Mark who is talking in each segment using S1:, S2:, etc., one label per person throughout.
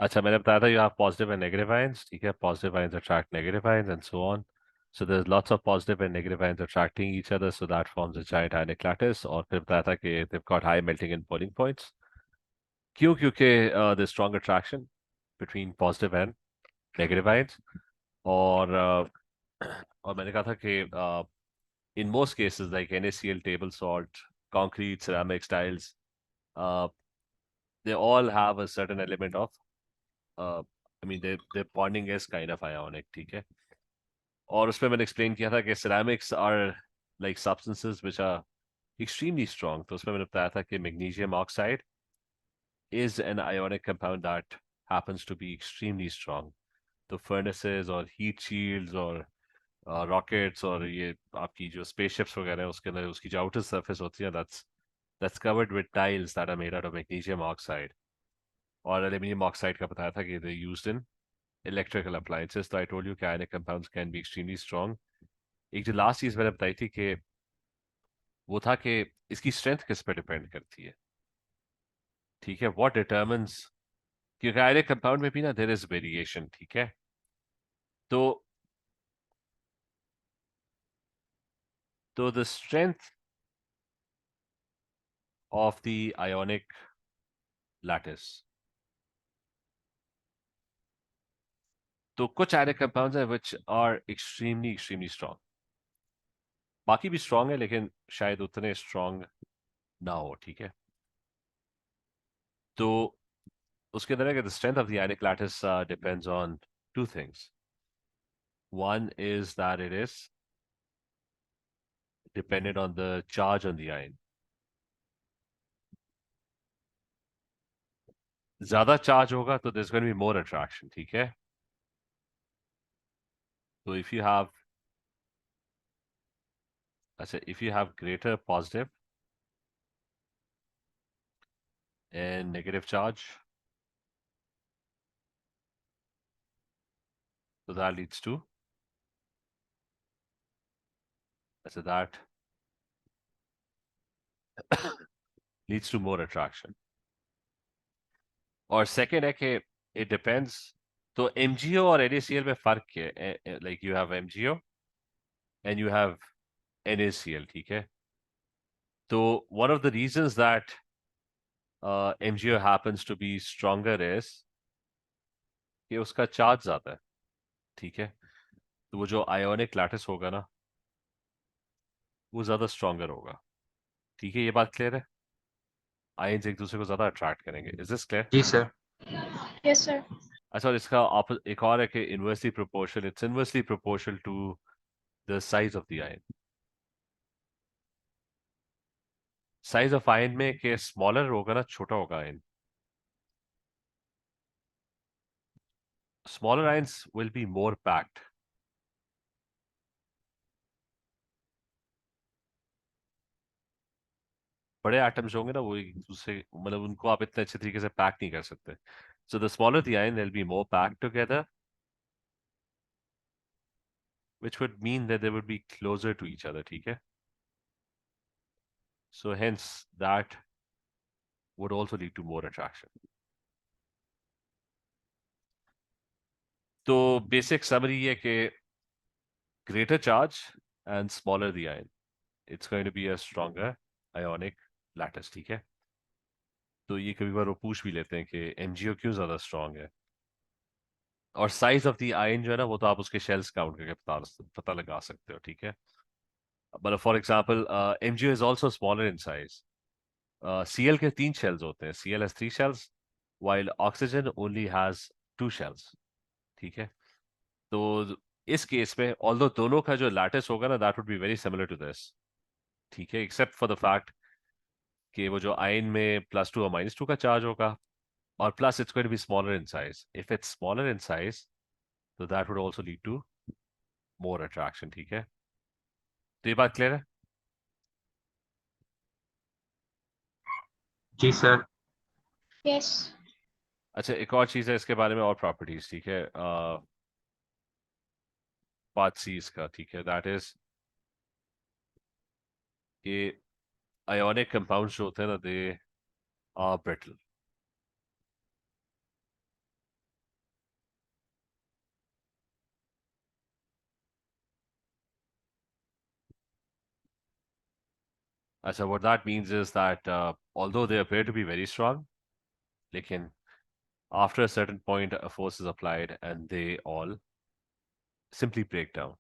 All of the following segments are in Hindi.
S1: अच्छा, मैंने बताया था you have positive and negative ions, ठीक है? Positive ions attract negative ions and so on. So there's lots of positive and negative ions attracting each other, so that forms a giant ionic lattice. और फिर बताया था कि they've got high melting and boiling points. क्यों? क्योंकि there's strong attraction between positive and negative ions. और और मैंने कहा था कि in most cases like NaCl, table salt, concrete, ceramics, tiles, uh, they all have a certain element of I mean their bonding is kind of ionic, ठीक है? और उसमें मैंने एक्सप्लेन किया था कि ceramics are like substances which are extremely strong. तो उसमें मैंने बताया था कि magnesium oxide is an ionic compound that happens to be extremely strong. तो furnaces और heat shields और रॉकेट्स और ये आपकी जो स्पेसशिप्स वगैरह है उसके अंदर उसकी जो आउटर सरफेस होती है that's covered with tiles that are made out of magnesium oxide. और aluminium oxide का बताया था कि they used in electrical appliances. So I told you कि ionic compounds can be extremely strong. एक जो लास्ट चीज मैंने बताई थी कि वो था कि इसकी स्ट्रेंथ किस पे डिपेंड करती है, ठीक है? व्हाट डिटरमिन्स, क्योंकि आयनिक कंपाउंड में भी ना देयर इज वेरिएशन, ठीक है? तो the strength of the ionic lattice, तो कुछ आयनिक कंपाउंड्स हैं which are extremely extremely strong, बाकी भी स्ट्रांग है लेकिन शायद उतने स्ट्रांग ना हो, ठीक है? तो उसके अंदर है कि the strength of the ionic lattice depends on two things. One is that it is dependent on the charge on the ion. ज्यादा चार्ज होगा तो there's going to be more attraction, ठीक है? तो if you have greater positive and negative charge, so that leads to that leads to more attraction. और second है कि it depends. तो MgO और NaCl में फर्क क्या है? Like you have MgO and you have NaCl, ठीक है? तो one of the reasons that MgO happens to be stronger is कि उसका चार्ज ज्यादा है, ठीक है? तो वो जो आयोनिक लैटिस होगा ना वो ज्यादा स्ट्रॉन्गर होगा, ठीक है? ये बात क्लियर है? आयंस एक दूसरे को ज्यादा अट्रैक्ट करेंगे. Is this clear?
S2: जी सर.
S3: Yes, sir.
S1: अच्छा, और इसका एक और है कि inversely proportional, it's inversely proportional to the size of the ion. Size of ion में के स्मॉलर होगा ना, छोटा होगा आयन, smaller ions will be more packed. बड़े एटम्स होंगे ना वो एक दूसरे मतलब उनको आप इतने अच्छे तरीके से पैक नहीं कर सकते. So the smaller the ion, they will be more packed together, which would mean that they would be closer to each other, ठीक है? So hence that would also lead to more attraction. तो बेसिक समरी ये कि greater charge and smaller the ion, it's going to be a stronger ionic lattice, ठीक है? तो ये कभी बार वो पूछ भी लेते हैं कि MgO क्यों ज्यादा स्ट्रांग है, और साइज ऑफ द आयन जो है ना वो तो आप उसके शेल्स काउंट करके पता लगा सकते हो, ठीक है? मतलब for example MgO is also smaller in size. Cl के 3 शेल्स होते हैं, Cl has 3 shells while oxygen only has 2 shells, ठीक है? तो इस केस में ऑल्दो दोनों का जो लैटिस होगा ना that would be very similar to this, ठीक है? एक्सेप्ट फॉर द फैक्ट कि वो जो आयन में +2 और -2 का चार्ज होगा, और plus it's going to be smaller in size. If it's smaller in size तो that would also lead to more attraction, ठीक है? तो ये बात क्लियर है?
S2: जी सर.
S3: Yes.
S1: अच्छा, एक और चीज है इसके बारे में और प्रॉपर्टीज, ठीक है? पार्ट सी इसका, ठीक है? दैट इज कि आयोनिक कंपाउंड्स जो होते हैं ना दे आर ब्रिटल. अच्छा, what that means is that although they appear to be very strong, लेकिन after a certain point a force is applied and they all simply break down.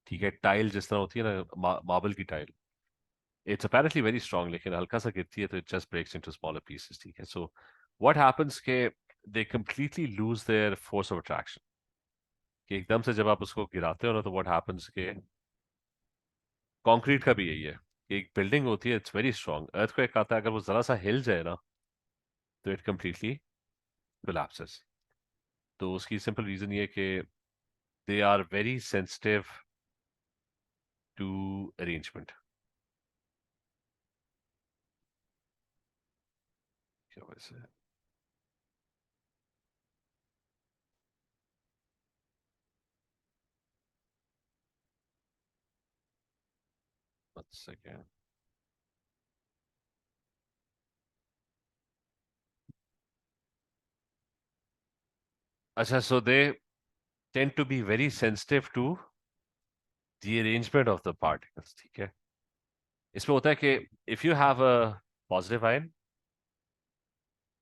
S1: ठीक है, टाइल जिस तरह होती है ना, मार्बल की tile, it's apparently very strong, लेकिन हल्का सा गिरती है तो it just breaks into smaller pieces. ठीक है, so what happens के they completely lose their force of attraction. कि एकदम से जब आप उसको गिराते हो ना, तो what happens के कंक्रीट का भी यही है कि एक बिल्डिंग होती है, इट्स वेरी स्ट्रांग, अर्थक्वेक आता है, अगर वो जरा सा हिल जाए ना, तो इट completely collapses. तो उसकी सिंपल रीजन ये कि they are very sensitive to arrangement. क्या वैसे है? One second. अच्छा, so they tend to be very sensitive to the arrangement of the particles. ठीक है, इसमें होता है कि if you have a positive ion,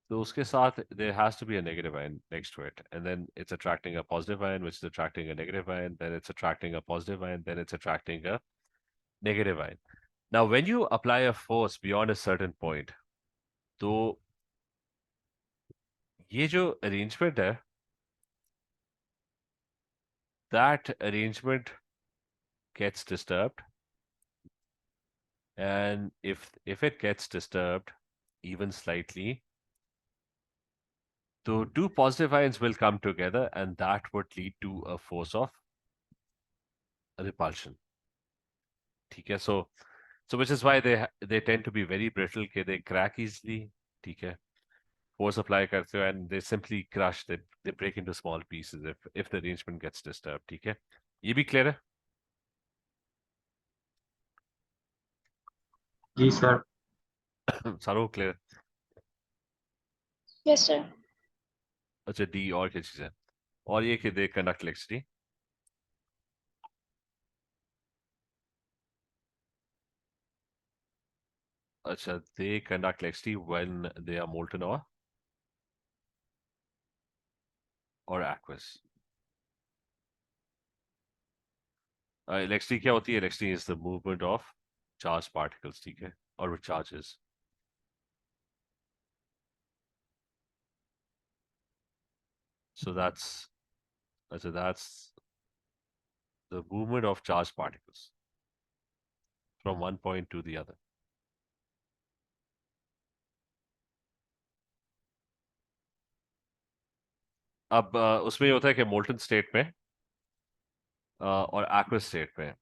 S1: तो उसके साथ there has to be a negative ion next to it, and then it's attracting a positive ion, which is attracting a negative ion, then it's attracting a positive ion, then it's attracting a negative ion. Now, when you apply a force beyond a certain point, तो ये जो arrangement है, that arrangement gets disturbed, and if it gets disturbed even slightly, so two positive ions will come together, and that would lead to a force of repulsion. ठीक है, so which is why they tend to be very brittle, कि they crack easily. ठीक है, force apply करते हो and they simply crush, they break into small pieces if the arrangement gets disturbed. ठीक है, ये भी clear है?
S2: जी सर।
S1: सारों clear?
S3: Yes, sir.
S1: अच्छा, डी और क्या चीज़ है? और ये कि they conduct electricity. अच्छा, they conduct electricity when they are molten or aqueous. Electricity क्या होती है? Electricity is the movement of charged particles. ठीक है, or with charges. So that's the movement of charged particles from one point to the other. अब उसमें ये होता है कि मोल्टन स्टेट में और aqueous state में,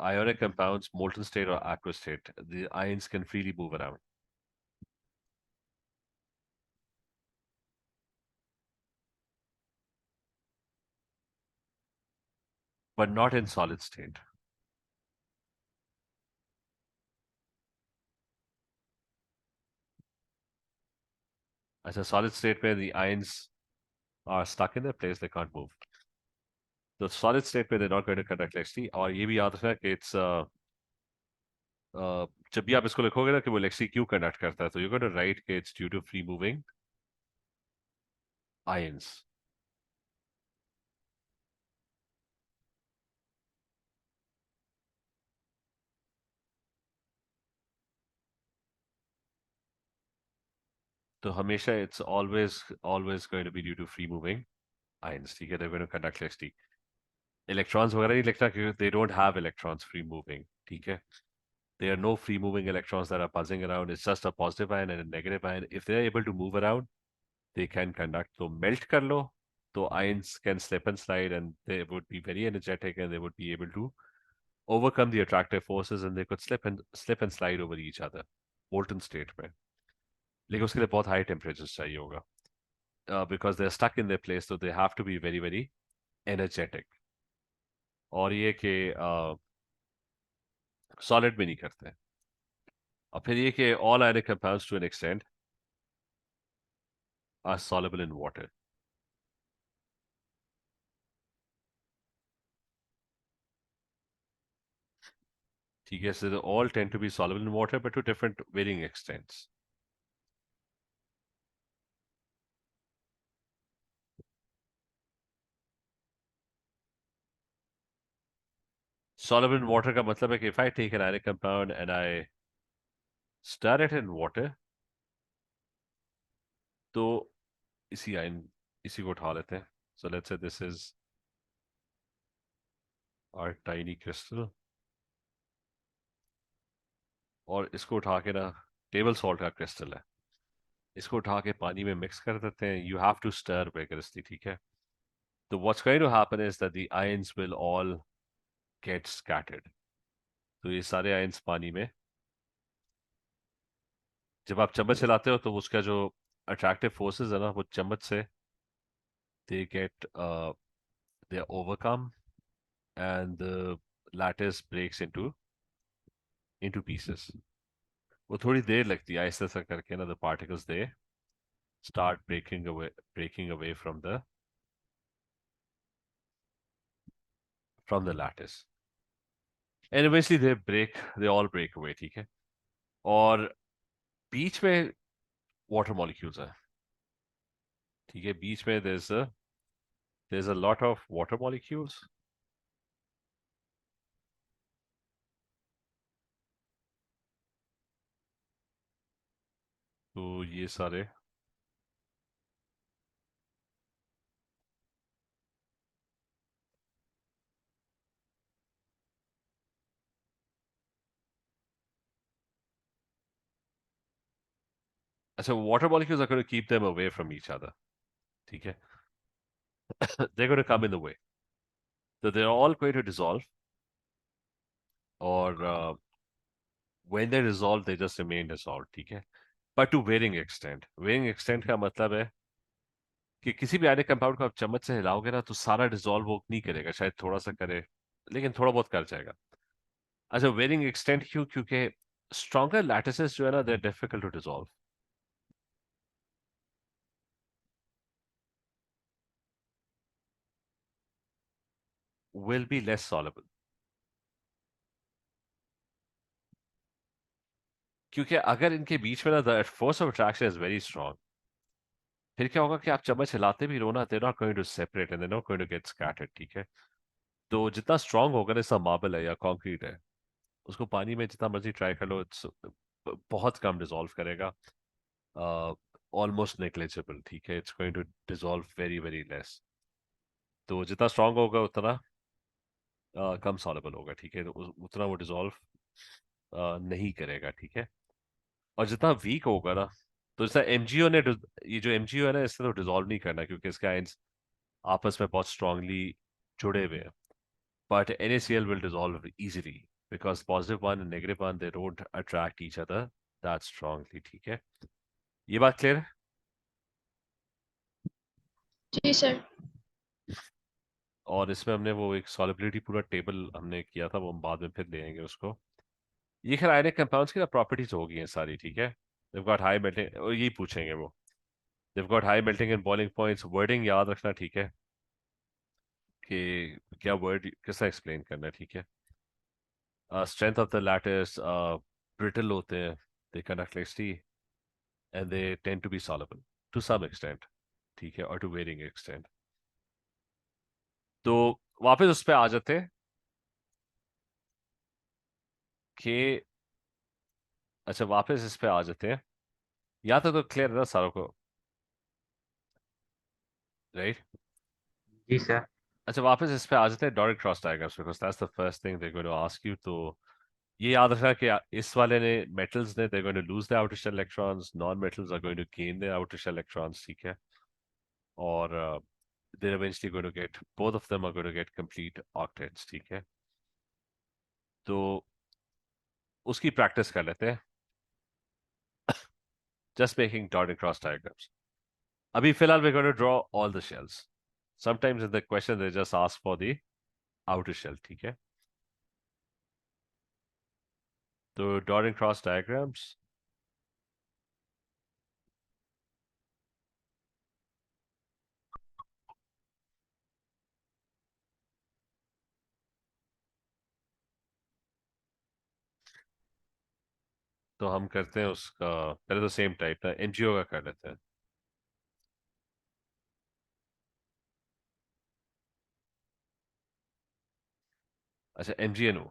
S1: ionic compounds, molten state or aqueous state, the ions can freely move around. But not in solid state. As a solid state where the ions are stuck in their place, they can't move. The solid state where they're not going to conduct electricity, और ये भी याद रखना कि it's जब भी आप इसको लिखोगे ना कि वो इलेक्ट्रिसिटी क्यों कंडक्ट करता है, तो you're going to write कि it's due to free moving ions. तो हमेशा it's always going to be due to free moving ions. ठीक है, they're going to conduct electricity. Electrons वगैरह नहीं लिखना क्योंकि they don't have electrons free moving. ठीक है, there are no free moving electrons that are buzzing around. It's just a positive ion and a negative ion. If they're able to move around, they can conduct. So melt कर लो, तो ions can slip and slide, and they would be very energetic, and they would be able to overcome the attractive forces, and they could slip and slide over each other. Molten state में, लेकिन उसके लिए बहुत high temperatures चाहिए होगा. Because they're stuck in their place, so they have to be very very energetic. और ये कि solid में नहीं करते. और फिर ये कि all ionic compounds to an extent are soluble in water. ठीक है, so they all tend to be soluble in water but to different varying extents. Soluble in water का मतलब है कि if I take an ionic compound and I stir it in water, तो इसी को उठा लेते हैं. So let's say this is our tiny crystal, और इसको उठा के ना टेबल सॉल्ट का क्रिस्टल है, इसको उठा के पानी में मिक्स कर देते हैं. You have to stir vigorously, ठीक है. तो what's going to happen is that the ions will all get scattered. तो ये सारे आयंस पानी में, जब आप चम्मच हिलाते हो तो उसका जो अट्रैक्टिव फोर्सेस है ना, वो चम्मच से they get they are overcome and the lattice breaks into pieces. वो थोड़ी देर लगती है, ऐसा ऐसा करके ना, the particles they start breaking away from the lattice, and eventually they all break away, ठीक है. और बीच में वाटर मॉलिक्यूल्स हैं, ठीक है. बीच में there's a lot of water molecules. तो ये सारे, अच्छा, water molecules are going to keep them away from each other, ठीक है. They're going to come in the way, so they're all going to dissolve, or when they dissolve they just remain dissolved, ठीक है. But to varying extent का मतलब है कि किसी भी आयनिक कंपाउंड को आप चम्मच से हिलाओगे ना, तो सारा डिसॉल्व वो नहीं करेगा, शायद थोड़ा सा करे, लेकिन थोड़ा बहुत कर जाएगा. अच्छा, वेरिंग एक्सटेंट क्यों? क्योंकि स्ट्रॉन्गर लैटिसेस जो है ना, they are difficult to dissolve. Will be less soluble, क्योंकि अगर इनके बीच में ना the force of attraction is very strong, फिर क्या होगा कि आप चम्मच हिलाते भी रहो ना, they not going to separate and they not going to get scattered, ठीक है. तो जितना स्ट्रांग होगा ना, जैसा मार्बल है या कंक्रीट है, उसको पानी में जितना मर्जी ट्राई कर लो, बहुत कम डिसॉल्व करेगा, ऑलमोस्ट नेग्लिजिबल, ठीक है. It's going to dissolve very very less. तो जितना स्ट्रांग होगा उतना कम सॉलेबल होगा, ठीक है. तो उतना वो डिसॉल्व नहीं करेगा, ठीक है. और जितना वीक होगा ना, तो जैसा एमजीओ ने ये जो एमजीओ है ना, इससे तो डिसॉल्व नहीं करना, क्योंकि इसके आयंस आपस में बहुत स्ट्रांगली जुड़े हुए हैं. But NaCl will dissolve easily because positive one and negative one, they don't attract each other that strongly, ठीक है. ये बात क्लियर है?
S3: जी सर.
S1: और इसमें हमने वो एक सॉलिबिलिटी पूरा टेबल हमने किया था, वो हम बाद में फिर लेंगे उसको. ये खैर आयनिक कंपाउंड्स की ना प्रॉपर्टीज होगी हैं सारी, ठीक है. they've got high melting, और यही पूछेंगे वो. they've got high melting and boiling points. Wording याद रखना, ठीक है, कि क्या वर्ड कैसा एक्सप्लेन करना है, ठीक है. Strength of the lattice, brittle होते हैं, they conduct electricity and they tend to be soluble to some extent, ठीक है, और to varying extent. तो वापस उस पर आ जाते हैं कि, अच्छा वापस इस पे आ जाते हैं. यहाँ तक तो क्लियर है ना सारों को, राइट?
S2: जी सर.
S1: अच्छा, वापस इस पे आ जाते हैं dotted cross diagrams, because that's the first thing they going to ask you. तो ये याद रखना कि इस वाले ने मेटल्स ने they going to lose the outer shell electrons, non metals are going to gain the outer shell electrons, ठीक है. और they're eventually going to get, both of them are going to get complete octets, ठीक है. तो उसकी प्रैक्टिस कर लेते हैं, just making dot and cross diagrams. Abhi filhal we're going to draw all the shells. Sometimes in the question they just ask for the outer shell, ठीक है. तो dot and cross diagrams. तो हम करते हैं उसका, पहले तो सेम टाइप था, एनजीओ का कर लेते हैं। अच्छा, एमजीएनओ,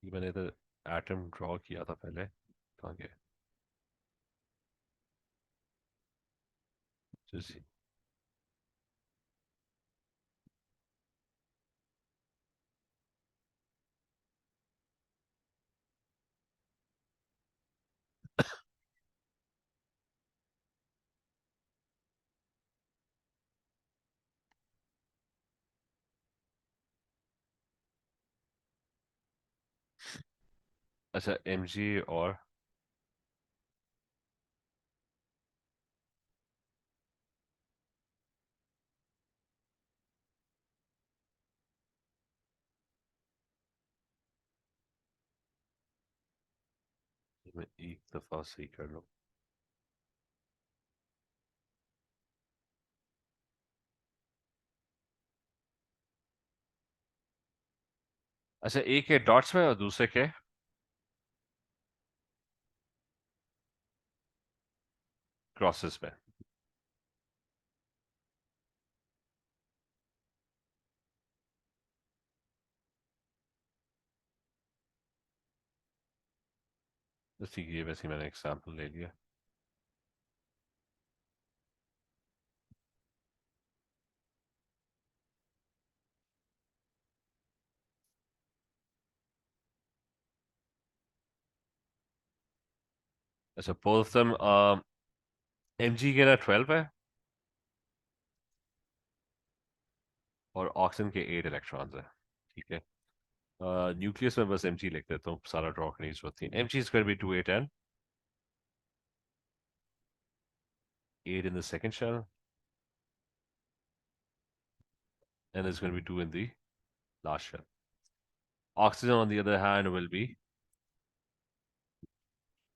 S1: ये मैंने तो एटम ड्रॉ किया था पहले, कहाँ गया? जी। अच्छा, एमजी और मैं एक दफा सही कर लूँ। अच्छा, एक के डॉट्स में और दूसरे के क्रॉसेस में। तो ठीक है, वैसे ही मैंने एग्जाम्पल ले लिया। अच्छा, both of them, एमजी के ना 12 है और ऑक्सीजन के 8 इलेक्ट्रॉन्स है। ठीक है, न्यूक्लियस में बस एमजी लिख देता हूँ, सारा ड्रॉ करने की जरूरत नहीं। MG is going be 2 8 10, 8 in the second shell, and there's going to be 2 in the last shell. Oxygen, on the other hand, will be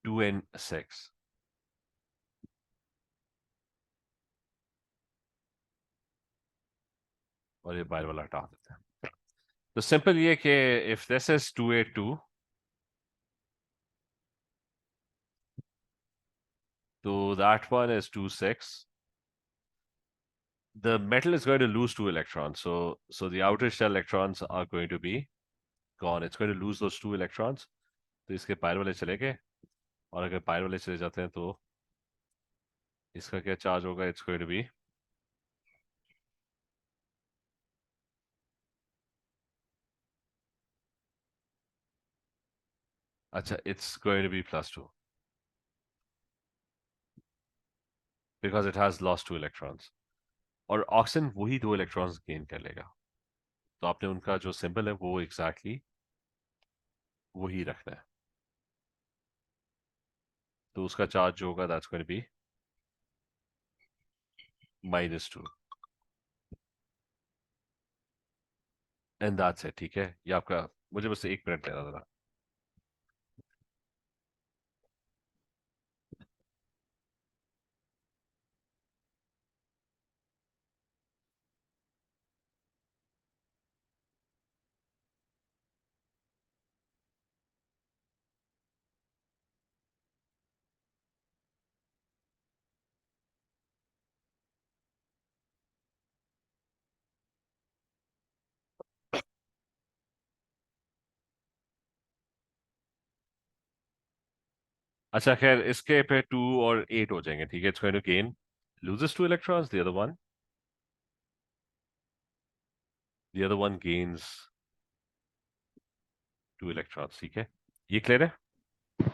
S1: 2n6। और ये बाहर वाला हटा देते हैं। तो सिंपल ये कि इफ दिस इज 282, तो that one is 26, the metal is going to lose 2 electrons, so the outer shell electrons are going to be gone, it's going to lose those 2 electrons। तो इसके पायर वाले चले गए, और अगर पायर वाले चले जाते हैं तो इसका क्या चार्ज होगा? इट्स गोइंग टू बी, अच्छा, it's going to be +2 because it has lost 2 electrons. और ऑक्सीजन वही 2 इलेक्ट्रॉन्स गेन कर लेगा। तो आपने उनका जो सिंबल है वो एग्जैक्टली exactly वही रखना है। तो उसका चार्ज जो होगा that's going to be -2, and that's it. ठीक है, ये आपका, मुझे बस 1 मिनट देना जरा। अच्छा, खैर इसके पे 2 और 8 हो जाएंगे। ठीक है, it's going to gain, loses 2 electrons, the other one gains 2 electrons। ठीक है, ये क्लियर है?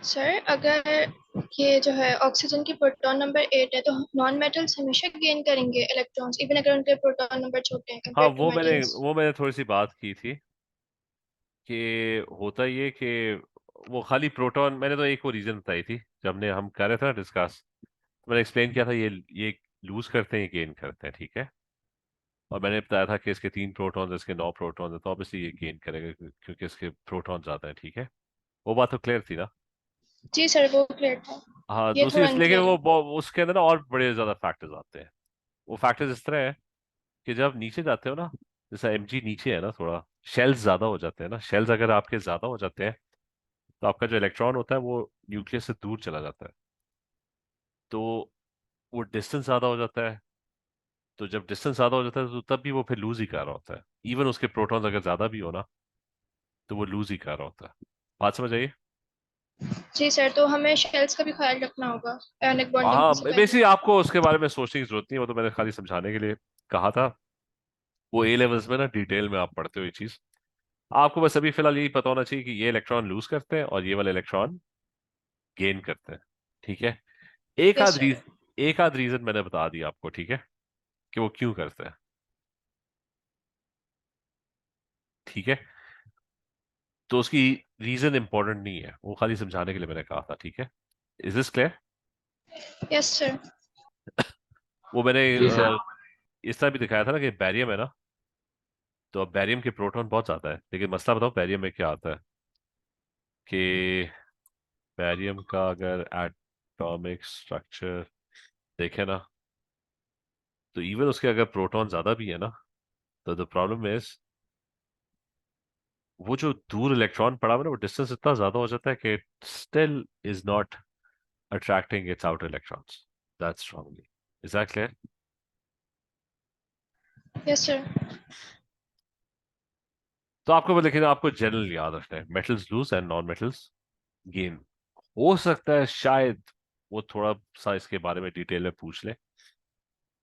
S3: सर अगर ये जो है ऑक्सीजन की प्रोटॉन नंबर 8 है तो नॉन मेटल्स हमेशा गेन करेंगे इलेक्ट्रॉन्स इवन अगर उनके प्रोटॉन नंबर छोटे हैं
S1: हाँ,
S3: कंपेयर टू
S1: वो मैंने
S3: मेटल्स।
S1: वो मैंने थोड़ी सी बात की थी कि होता ये कि वो खाली प्रोटॉन, मैंने तो एक वो रीजन बताई थी जब हमने हम कर रहे थे ना डिस्कस। मैंने एक्सप्लेन किया था, ये लूज करते हैं, ये गेन करते हैं। ठीक है, और मैंने बताया था कि इसके 3 प्रोटॉन, इसके 9 प्रोटॉन है, तो ऑब्वियसली ये गेन करेगा क्योंकि इसके प्रोटॉन ज्यादा है। ठीक है, वो बात तो क्लियर थी ना?
S3: जी सर वो क्लियर था।
S1: हाँ,
S3: ये
S1: दूसरी
S3: थोड़ा
S1: लेकिन
S3: अनक्लियर है।
S1: उसके अंदर ना और बड़े ज्यादा फैक्टर्स आते हैं। वो फैक्टर्स इस तरह है कि जब नीचे जाते हो ना, जैसा एमजी नीचे है ना, थोड़ा शेल्स ज्यादा हो जाते हैं ना, शेल्स अगर आपके ज्यादा हो जाते हैं तो आपका जो इलेक्ट्रॉन होता है वो न्यूक्लियस से दूर चला जाता है, तो वो डिस्टेंस ज़्यादा हो जाता है। तो जब डिस्टेंस ज़्यादा हो जाता है तो तब भी वो फिर लूज ही कर रहा होता है, इवन उसके प्रोटॉन्स अगर ज़्यादा भी हो ना, तो वो लूज ही कर रहा होता है। बात समझ आइए।
S3: जी सर, तो हमें शेल्स का भी ख्याल रखना होगा आयनिक बॉन्डिंग
S1: हाँ,
S3: से पहले।
S1: बेसिकली आपको उसके बारे में सोचने की जरूरत नहीं है, वो तो मैंने खाली समझाने के लिए कहा था। वो ए लेवल्स में ना डिटेल में आप पढ़ते हो ये चीज़। आपको बस अभी फिलहाल यही पता होना चाहिए कि ये इलेक्ट्रॉन लूज करते हैं और ये वाले इलेक्ट्रॉन गेन करते हैं। ठीक है। एक
S3: यस
S1: आध
S3: सर।
S1: रीज एक आध रीजन मैंने बता दिया आपको, ठीक है, कि वो क्यों करते हैं। ठीक है। तो उसकी रीजन इंपॉर्टेंट नहीं है, वो खाली समझाने के लिए मैंने कहा था। ठीक है। Is this clear?
S3: Yes sir.
S1: वो मैंने
S2: जी सर।
S1: इस तरह भी दिखाया था ना कि बैरियम है ना, तो अब बैरियम के प्रोटॉन बहुत ज्यादा है, लेकिन मसला बताओ बैरियम में क्या आता है कि बैरियम का अगर एटॉमिक स्ट्रक्चर देखे ना, तो इवन उसके अगर प्रोटॉन ज्यादा भी है ना, तो द प्रॉब्लम इज वो जो दूर इलेक्ट्रॉन पड़ा हुआ है ना, वो डिस्टेंस इतना ज्यादा हो जाता है कि still is not attracting its outer electrons that strongly. Is that clear?
S3: Yes sir.
S1: तो आपको लेकिन आपको जनरल याद रखना है, metals lose and non metals gain. हो सकता है शायद वो थोड़ा सा इसके बारे में डिटेल में पूछ ले,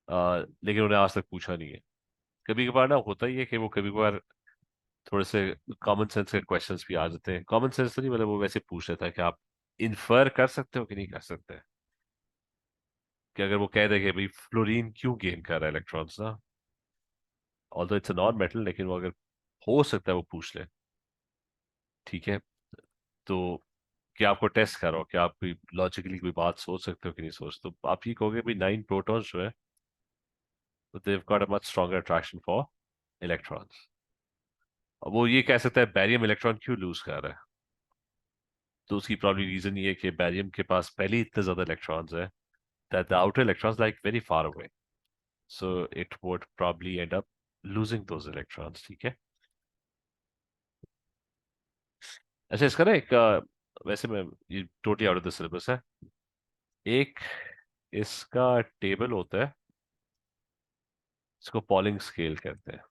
S1: लेकिन उन्हें आज तक पूछा नहीं है। कभी कभार ना होता ही है कि वो कभी कभार थोड़े से कॉमन सेंस के क्वेश्चंस भी आ जाते हैं। कॉमन सेंस तो नहीं, मतलब वो वैसे पूछ लेता है कि आप इन्फर कर सकते हो कि नहीं कर सकते, कि अगर वो कह दे कि भाई फ्लोरीन क्यों गेन कर रहा है इलेक्ट्रॉन्स ना, although it's a non metal, लेकिन वो अगर हो सकता है वो पूछ ले। ठीक है। तो क्या आपको टेस्ट करो कि आप कोई लॉजिकली कोई बात सोच सकते हो कि नहीं सोच, तो आप ये कहोगे भाई 9 प्रोटॉन्स जो है, तो they've got a much stronger attraction for electrons। अब वो ये कह सकता है बैरियम इलेक्ट्रॉन क्यों लूज कर रहा है, तो उसकी प्रॉब्लम रीजन ये है कि बैरियम के पास पहले ही इतने ज्यादा इलेक्ट्रॉन्स है that the outer electrons like very far away, so it would probably end up losing those electrons। ठीक है। अच्छा, इसका ना एक वैसे मैं ये totally out of the syllabus है, एक इसका टेबल होता है, इसको पॉलिंग स्केल कहते हैं।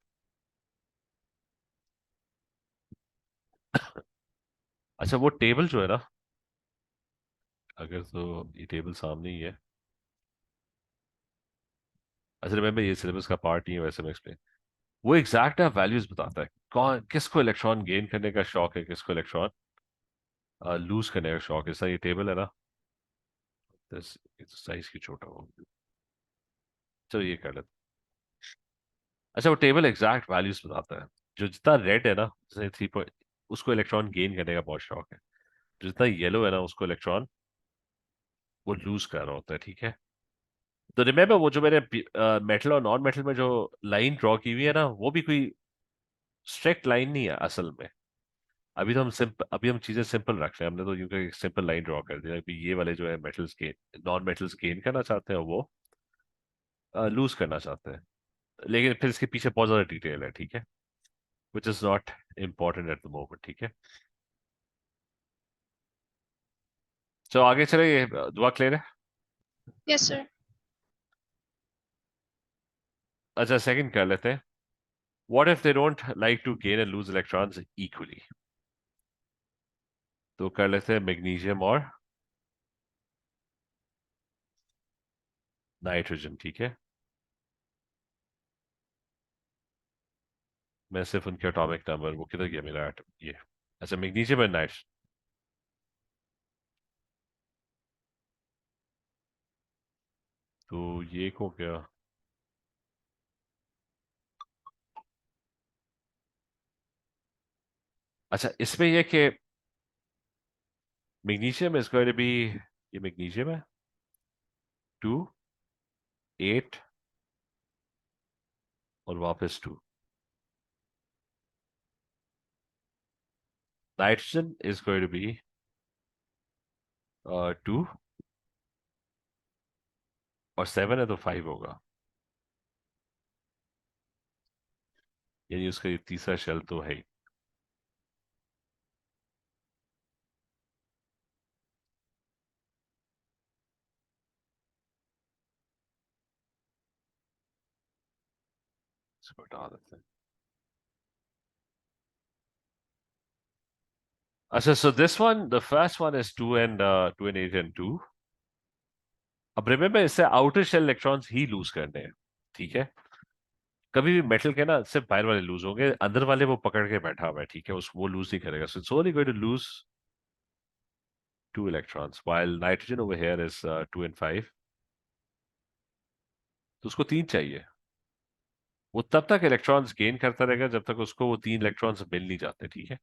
S1: अच्छा, वो टेबल जो है ना, अगर तो ये टेबल सामने ही है। अच्छा, रिमेंबर ये सिलेबस का पार्ट नहीं है वैसे, मैं एक्सप्लेन, वो एग्जैक्ट वैल्यूज बताता है कौन किसको इलेक्ट्रॉन गेन करने का शौक है, किसको इलेक्ट्रॉन लूज करने का शौक है। ऐसा ये टेबल है ना, साइज की छोटा हो। चलो ये कर लेते। अच्छा, वो टेबल एग्जैक्ट वैल्यूज बताता है। जो जितना रेड है ना, जैसे 3 पॉइंट, उसको इलेक्ट्रॉन गेन करने का बहुत शौक है। जो जितना येलो है ना, उसको इलेक्ट्रॉन वो लूज कर रहा होता है। ठीक है। तो रिमेंबर वो जो मैंने मेटल और नॉन मेटल में जो लाइन ड्रॉ की हुई है ना, वो भी कोई स्ट्रिक्ट लाइन नहीं है असल में। अभी हम चीजें सिंपल रख रहे हैं। हमने तो यूं एक सिंपल लाइन ड्रॉ कर दिया कि ये वाले जो है metals gain, non metals gain करना चाहते हैं, वो लूज करना चाहते हैं। लेकिन फिर इसके पीछे बहुत ज्यादा डिटेल है। ठीक है। Which is not important at the moment. ठीक है। चलो आगे चले, ये दुआ क्लियर है।
S3: Yes sir.
S1: अच्छा, सेकंड कर लेते हैं। What if they don't like to gain and lose electrons equally? तो कर लेते हैं मैग्नीशियम और नाइट्रोजन। ठीक है। मैं सिर्फ उनके एटॉमिक नंबर, वो किधर गया मेरा एटम, ये। अच्छा, मैग्नीशियम एंड नाइट्रोजन। तो ये हो गया। अच्छा, इसमें यह कि magnesium is going to be, ये मैग्नीशियम है 2 8 और वापस 2। Nitrogen is going to be 2 और 7 है तो 5 होगा, यानी उसका ये तीसरा शेल तो है ही। इसको हटा देते हैं। अच्छा, so this one, the first one is 2 and 8 and 2. अब रिमेम्बर इससे आउटर शेल इलेक्ट्रॉन्स ही लूज करने हैं, ठीक है। कभी भी मेटल के ना सिर्फ बाहर वाले लूज होंगे, अंदर वाले वो पकड़ के बैठा हुआ है, ठीक है, उस वो लूज नहीं करेगा, so it's only going to lose 2 electrons while nitrogen over here is 2 and 5. तो उसको 3 चाहिए। वो तब तक इलेक्ट्रॉन्स गेन करता रहेगा जब तक उसको वो 3 इलेक्ट्रॉन्स मिल नहीं जाते, ठीक है।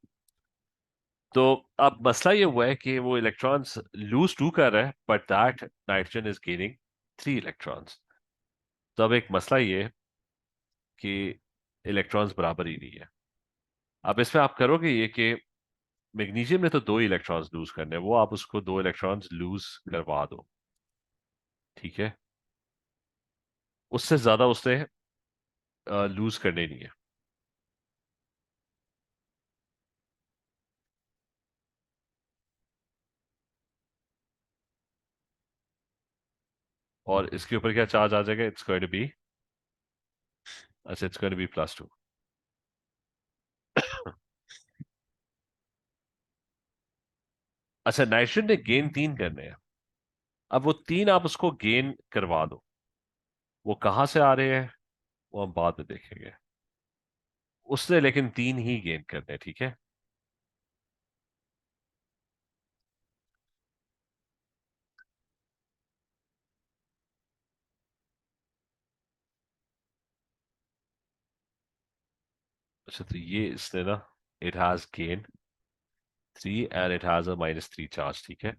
S1: तो अब मसला ये हुआ है कि वो इलेक्ट्रॉन्स लूज 2 कर रहा है, but that nitrogen is gaining 3 electrons. तो अब एक मसला ये है कि इलेक्ट्रॉन्स बराबर ही नहीं है। अब इसमें आप करोगे ये कि मैग्नीशियम ने तो 2 इलेक्ट्रॉन्स लूज करने हैं, वो आप उसको 2 इलेक्ट्रॉन्स लूज करवा दो, ठीक है। उससे ज्यादा उसने लूज करने नहीं है। और इसके ऊपर क्या चार्ज आ जाएगा? इट्स गोइंग टू बी, अच्छा, इट्स गोइंग टू बी +2। अच्छा, नाइट्रोजन ने गेन 3 करने हैं। अब वो 3 आप उसको गेन करवा दो। वो कहां से आ रहे हैं वो हम बाद में देखेंगे। उसने लेकिन 3 ही गेन करने हैं, ठीक है। अच्छा, तो ये इसने ना, it has gain 3 and it has a -3 charge, ठीक है।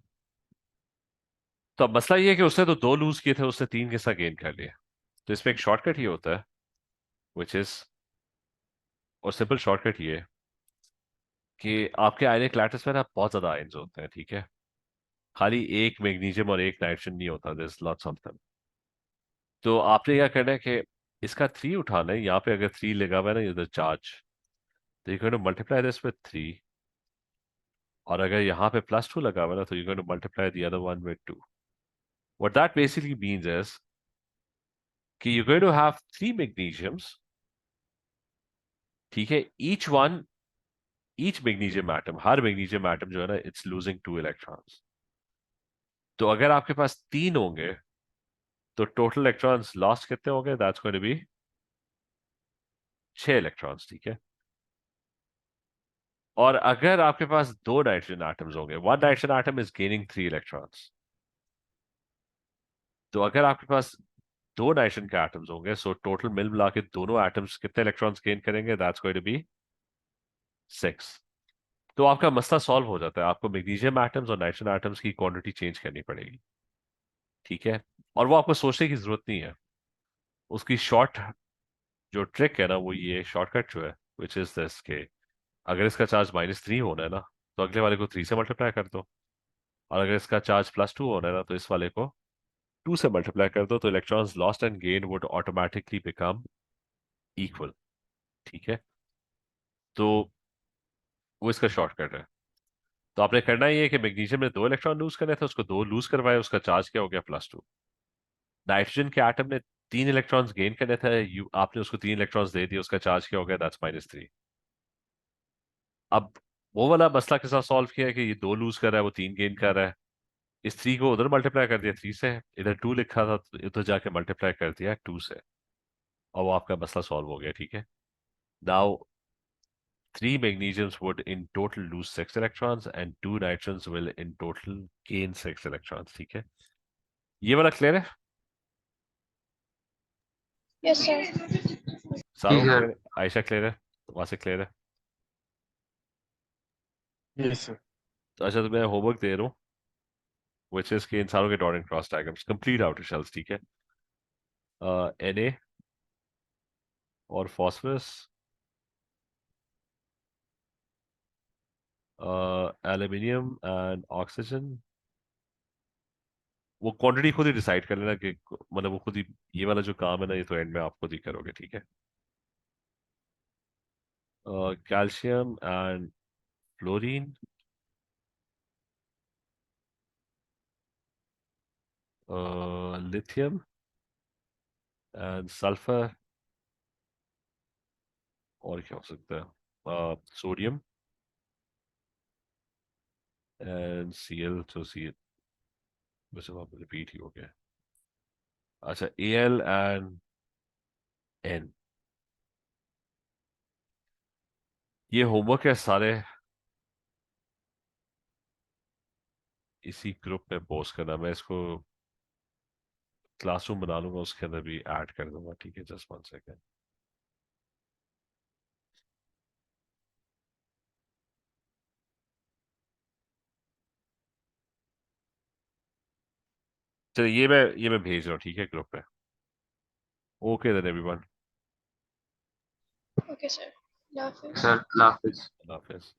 S1: तो अब मसला ये है कि उसने तो 2 लूज किए थे, उसने 3 के साथ गेन कर लिए। तो इसमें एक शॉर्टकट ये होता है, विच इज, और सिंपल शॉर्टकट ये है कि आपके आयनिक लैटिस में ना बहुत ज्यादा आयन्स होते हैं, ठीक है। खाली एक मैग्नीशियम और एक नाइट्रोजन नहीं होता, there is lots of them. तो आपने क्या करना है कि इसका 3 उठाना है। यहाँ पे अगर 3 लगा हुआ है ना इधर चार्ज, तो you going to multiply this with 3। और अगर यहाँ पे +2 लगा हुआ है ना, तो you going to multiply the other one with 2। What that basically means is कि यू गोइंग टू हैव 3 मैग्नीशियम्स, ठीक है। ईच मैग्नीशियम एटम, हर मैग्नीशियम एटम जो है ना, इट्स लूजिंग 2 इलेक्ट्रॉन्स। तो अगर आपके पास 3 होंगे तो टोटल इलेक्ट्रॉन्स लॉस्ट कितने होंगे? That's going to be 6 electrons, ठीक है। और अगर आपके पास 2 नाइट्रोजन एटम्स होंगे, one nitrogen atom is gaining 3 electrons. तो अगर आपके पास 2 नाइट्रोजन के एटम्स होंगे, सो टोटल मिल मिला के दोनों एटम्स कितने इलेक्ट्रॉन्स गेन करेंगे? That's going to be 6। तो आपका मसला सॉल्व हो जाता है। आपको मैग्नीशियम एटम्स और नाइट्रोजन एटम्स की क्वांटिटी चेंज करनी पड़ेगी, ठीक है। और वो आपको सोचने की जरूरत नहीं है। उसकी शॉर्ट जो ट्रिक है ना, वो ये शॉर्टकट जो है, विच इज दिस के, अगर इसका चार्ज -3 होना है ना, तो अगले वाले को 3 से मल्टीप्लाई कर दो। और अगर इसका चार्ज +2 होना है ना, तो इस वाले को 2 से मल्टीप्लाई कर दो। तो electrons lost and gain would automatically become equal, ठीक है। तो वो इसका शॉर्टकट है। तो आपने करना ये है कि मैग्नीशियम में 2 इलेक्ट्रॉन लूज करने थे, उसको 2 लूज करवाए, उसका चार्ज क्या हो गया? +2। नाइट्रोजन के एटम ने 3 इलेक्ट्रॉन्स गेन करने थे, आपने उसको 3 इलेक्ट्रॉन्स दे दिए, उसका चार्ज क्या हो गया? दैट्स -3। अब वो वाला मसला के साथ सॉल्व किया है कि ये 2 लूज कर रहा है, वो 3 गेन कर रहा है। इस 3 को उधर मल्टीप्लाई कर दिया 3 से, इधर 2 लिखा था तो इधर जाके मल्टीप्लाई कर दिया 2 से, और वो आपका मसला सॉल्व हो गया, ठीक है। Now 3 magnesiums would in total lose 6 electrons and 2 nitrogens will in total gain 6 electrons, ठीक है। ये वाला क्लियर है?
S3: Yes sir.
S1: सारों
S2: ठीक है।
S1: क्लियर है? आयशा क्लियर है? वहां से क्लियर है?
S2: Yes sir.
S1: तो अच्छा, तो मैं होमवर्क दे रहा हूँ, विच इज के इन सारों के dot and cross diagrams complete outer shells, ठीक है। Na और फॉस्फोरस, एल्यूमिनियम एंड ऑक्सीजन। वो क्वांटिटी खुद ही डिसाइड कर लेना कि मतलब वो खुद ही, ये वाला जो काम है ना, ये तो एंड में आप खुद ही करोगे, ठीक है। Calcium and fluorine, lithium and sulfur और क्या हो सकता है? सोडियम एंड Cl, तो Cl वैसे वहां पर रिपीट ही हो गया। अच्छा, Al एंड N। ये होमवर्क है सारे इसी ग्रुप में पोस्ट करना। मैं इसको क्लासरूम बना लूंगा, उसके अंदर भी ऐड कर दूंगा। ठीक है, जस्ट 1 सेकेंड। चलिए, ये मैं भेज रहा हूँ, ठीक है, ग्रुप पे। Okay then everyone.
S3: Okay sir, अल्लाह हाफिज।
S2: सर, अल्लाह हाफिज।
S1: अल्लाह हाफिज।